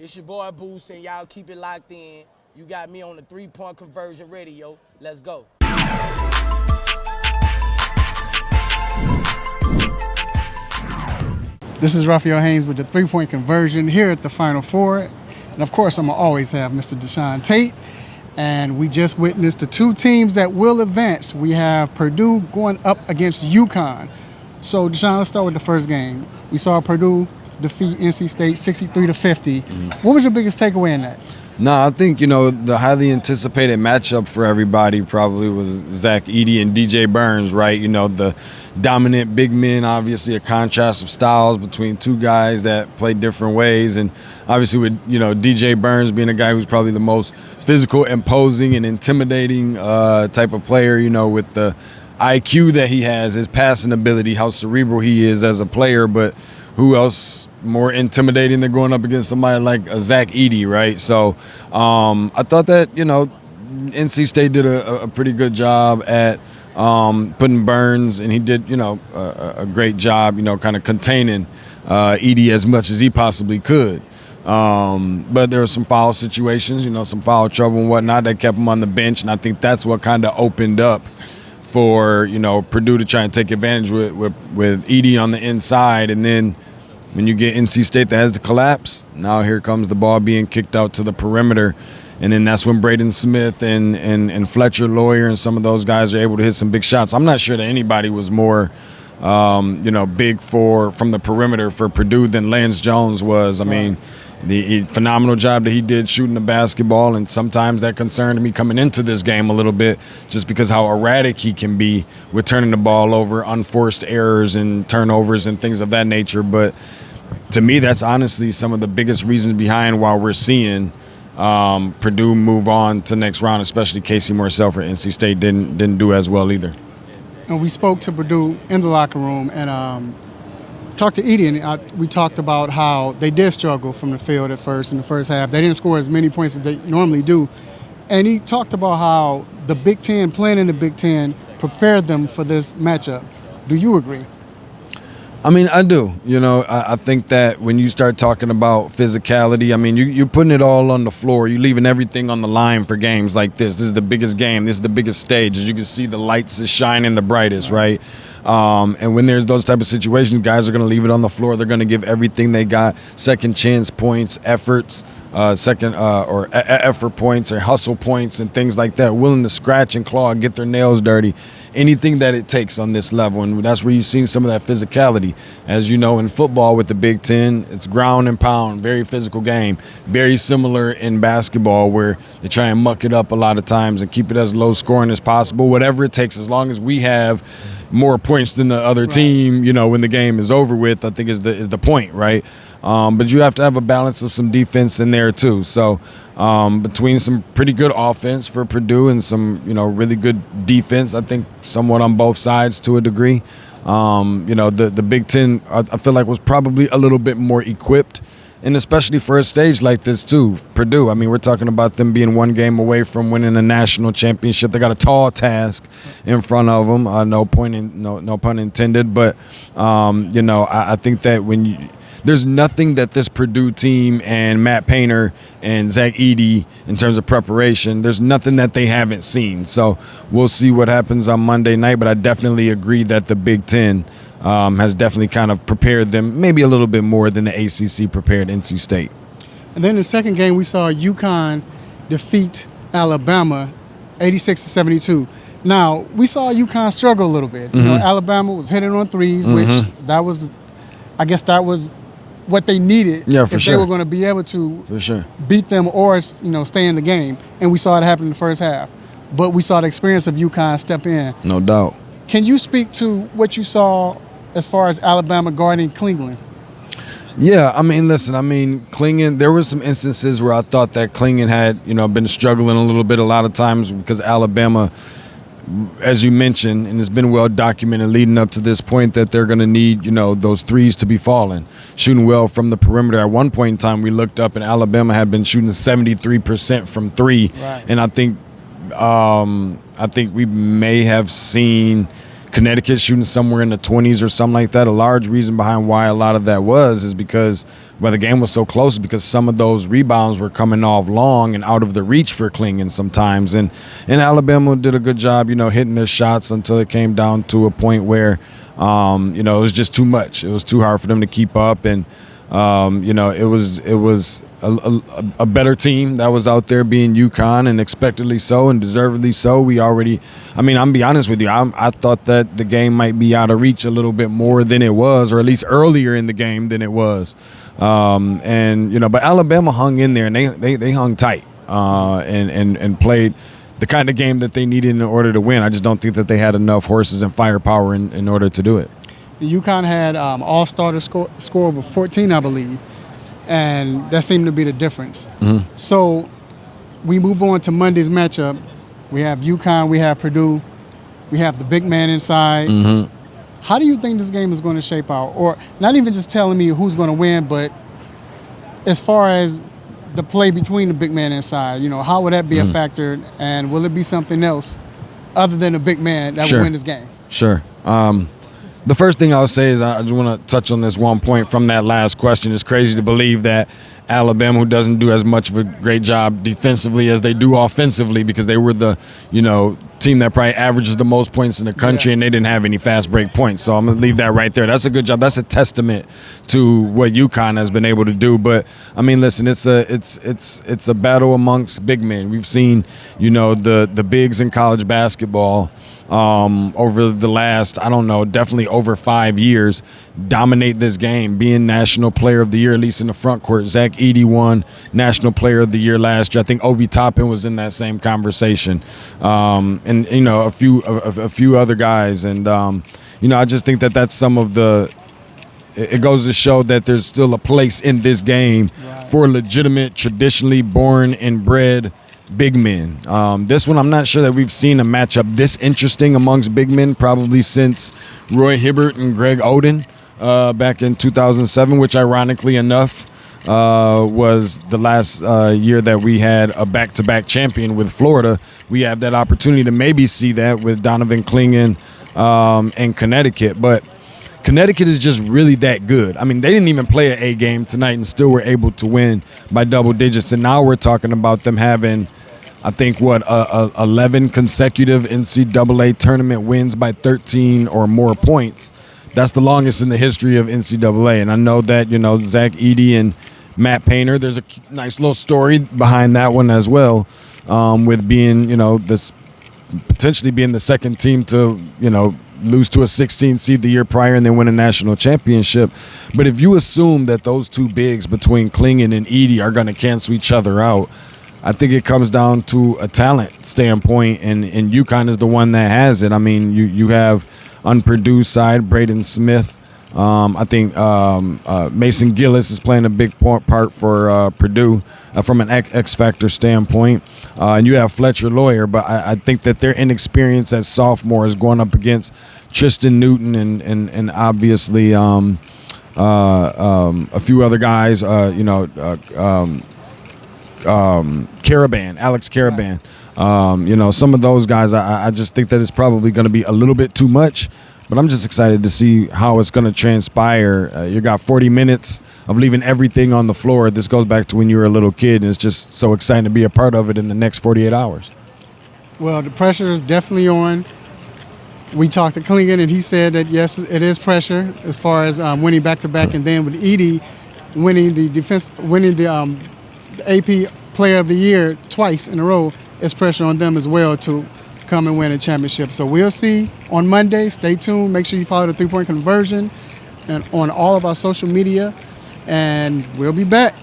It's your boy Boost, and y'all keep it locked in. You got me on the 3-point conversion radio. Let's go. This is Raphael Haynes with the 3-point conversion here at the Final Four. And of course, I'm going to always have Mr. Deshaun Tate. And we just witnessed the two teams that will advance. We have Purdue going up against UConn. So, Deshaun, let's start with the first game. We saw Purdue defeat NC State 63-50. What was your biggest takeaway in that? No, I think, the highly anticipated matchup for everybody probably was Zach Edey and DJ Burns, right? The dominant big men, obviously a contrast of styles between two guys that play different ways. And obviously with, DJ Burns being a guy who's probably the most physical, imposing, and intimidating type of player, with the IQ that he has, his passing ability, how cerebral he is as a player, but who else more intimidating than going up against somebody like a Zach Edey, right? So I thought that, NC State did a pretty good job at putting Burns, and he did, a great job, kind of containing Edey as much as he possibly could. But there were some foul situations, some foul trouble and whatnot that kept him on the bench, and I think that's what kind of opened up for, Purdue to try and take advantage with Edey on the inside. And then when you get NC State that has to collapse, now here comes the ball being kicked out to the perimeter. And then that's when Braden Smith and Fletcher Lawyer and some of those guys are able to hit some big shots. I'm not sure that anybody was more, big from the perimeter for Purdue than Lance Jones was. I mean, the phenomenal job that he did shooting the basketball, and sometimes that concerned me coming into this game a little bit just because how erratic he can be with turning the ball over, unforced errors and turnovers and things of that nature. But to me, that's honestly some of the biggest reasons behind why we're seeing Purdue move on to next round, especially Casey Morsell for NC State didn't do as well either. And we spoke to Purdue in the locker room and talked to Edey, and we talked about how they did struggle from the field at first in the first half. They didn't score as many points as they normally do. And he talked about how the Big Ten, playing in the Big Ten, prepared them for this matchup. Do you agree? I mean, I do. I think that when you start talking about physicality, I mean, you're putting it all on the floor. You're leaving everything on the line for games like this. This is the biggest game. This is the biggest stage. As you can see, the lights is shining the brightest, right? And when there's those type of situations, guys are going to leave it on the floor. They're going to give everything they got, second chance points, efforts, effort points or hustle points and things like that, willing to scratch and claw and get their nails dirty, anything that it takes on this level. And that's where you've seen some of that physicality. As you know, in football with the Big Ten, it's ground and pound, very physical game, very similar in basketball where they try and muck it up a lot of times and keep it as low scoring as possible, whatever it takes, as long as we have more points than the other team, when the game is over with, I think is the point, right? But you have to have a balance of some defense in there too. So between some pretty good offense for Purdue and some, really good defense, I think somewhat on both sides to a degree. The Big Ten, I feel like, was probably a little bit more equipped, and especially for a stage like this too. Purdue, I mean, we're talking about them being one game away from winning a national championship. They got a tall task in front of them. No pun intended. But I think that there's nothing that this Purdue team and Matt Painter and Zach Edey, in terms of preparation, there's nothing that they haven't seen. So we'll see what happens on Monday night. But I definitely agree that the Big Ten has definitely kind of prepared them maybe a little bit more than the ACC prepared NC State. And then in the second game, we saw UConn defeat Alabama 86-72. Now, we saw UConn struggle a little bit. Alabama was hitting on threes, which that was what they needed if they were going to be able to beat them or stay in the game. And we saw it happen in the first half. But we saw the experience of UConn step in. No doubt. Can you speak to what you saw as far as Alabama guarding Cleveland? Yeah, I mean, listen, Clingan, there were some instances where I thought that Clingan had, been struggling a little bit a lot of times because Alabama, as you mentioned, and it's been well documented leading up to this point, that they're going to need, those threes to be falling, shooting well from the perimeter. At one point in time, we looked up and Alabama had been shooting 73% from three. Right. And I think we may have seen Connecticut shooting somewhere in the 20s or something like that. A large reason behind why a lot of that is because why the game was so close, because some of those rebounds were coming off long and out of the reach for Clingan sometimes. And Alabama did a good job, hitting their shots until it came down to a point where, it was just too much. It was too hard for them to keep up. And, it was a better team that was out there, being UConn, and expectedly so and deservedly so. I'm be honest with you, I thought that the game might be out of reach a little bit more than it was, or at least earlier in the game than it was. But Alabama hung in there, and they hung tight and played the kind of game that they needed in order to win. I just don't think that they had enough horses and firepower in order to do it. UConn had all-starter score over 14, I believe, and that seemed to be the difference. Mm-hmm. So we move on to Monday's matchup. We have UConn, we have Purdue, we have the big man inside. Mm-hmm. How do you think this game is going to shape out? Or not even just telling me who's going to win, but as far as the play between the big man inside, how would that be a factor, and will it be something else other than a big man that will win this game? Sure. The first thing I'll say is I just want to touch on this one point from that last question. It's crazy to believe that Alabama, who doesn't do as much of a great job defensively as they do offensively, because they were the, team that probably averages the most points in the country, and they didn't have any fast break points. So I'm going to leave that right there. That's a good job. That's a testament to what UConn has been able to do. But listen, it's a battle amongst big men. We've seen, the bigs in college basketball over the last, definitely over 5 years, dominate this game, being National Player of the Year, at least in the front court. Zach Edey won National Player of the Year last year. I think Obi Toppin was in that same conversation, and a few other guys. And I just think that that's some of the. It goes to show that there's still a place in this game for legitimate, traditionally born and bred big men. This one, I'm not sure that we've seen a matchup this interesting amongst big men probably since Roy Hibbert and Greg Oden back in 2007, which ironically enough was the last year that we had a back-to-back champion with Florida. We have that opportunity to maybe see that with Donovan Clingan and Connecticut. But Connecticut is just really that good. They didn't even play an A game tonight and still were able to win by double digits. And now we're talking about them having, 11 consecutive NCAA tournament wins by 13 or more points. That's the longest in the history of NCAA. And I know that, Zach Edey and Matt Painter, there's a nice little story behind that one as well, with being, this potentially being the second team to, lose to a 16 seed the year prior and then win a national championship. But if you assume that those two bigs between Clingan and Edey are going to cancel each other out, I think it comes down to a talent standpoint, and UConn is the one that has it. You have on Purdue's side, Braden Smith. I think Mason Gillis is playing a big part for Purdue from an X Factor standpoint. And you have Fletcher Lawyer, but I think that their inexperience as sophomores going up against Tristan Newton and obviously a few other guys, Alex Caravan. Some of those guys, I just think that it's probably going to be a little bit too much. But I'm just excited to see how it's going to transpire. You got 40 minutes of leaving everything on the floor. This goes back to when you were a little kid, and it's just so exciting to be a part of it in the next 48 hours. Well, the pressure is definitely on. We talked to Clingan, and he said that, yes, it is pressure as far as winning back-to-back, and then with Edey winning the AP Player of the Year twice in a row, it's pressure on them as well to come and win a championship. So we'll see on Monday. Stay tuned. Make sure you follow the 3-point conversion and on all of our social media, and we'll be back.